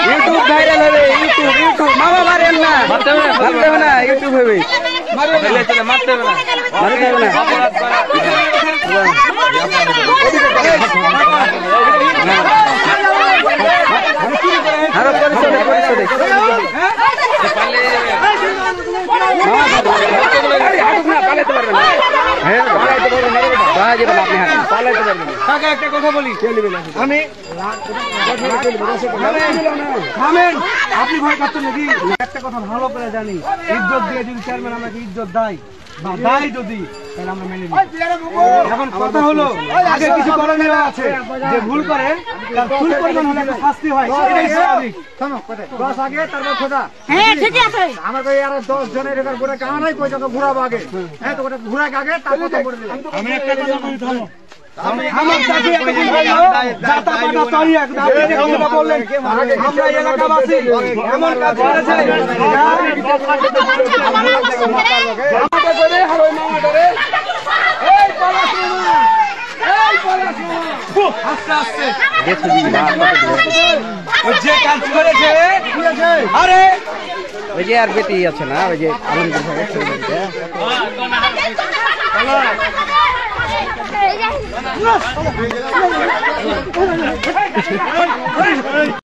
YouTube viral হবে, YouTube YouTube মামা মারেন না, মারতে হবে না, ইউটিউব হবে, মারতে হবে না, মারতে হবে না। আরো পরিচয় পরিচয় একটা কথা বলি, আমি আপনি ভয় পাচ্ছেন নাকি? একটা কথা ভালো করে জানি, ইজ্জত দিয়ে যদি চেয়ারম্যান আমাকে ইজ্জত দেয় বা দেয় যদি, তাহলে আমরা মেনে নিই। এখন কথা হলো, আগে কিছু করণীয় আছে, যে ভুল করে তার ভুল পরিমাণ হলে একটা শাস্তি হয়, এটাই স্বাভাবিক। দশ আগে তারপর খোঁজা। হ্যাঁ ঠিক আছে। আমাকে আর 10 জনের এখানে ঘুরে কানা নাই, কই টাকা ঘুরাবো আগে। হ্যাঁ তো ওটা ঘুরা আগে তারপর তো করে দিলাম। আমি একটা কথা বলি, থামো। আমার চাকরি একটা দিন হলো জাতা পাটা তাই একদম আপনি কথা বললেন, আমরা এলাকাবাসী এমন কাজ করেছে আমাকে করে আর ওই মামাটারে এই পড়াশোনা এই পড়াশোনা আস্তে আস্তে ওই যে কাজ করেছে আরে ওই যে আর বেটি আছে না, ওই যে আলমগীর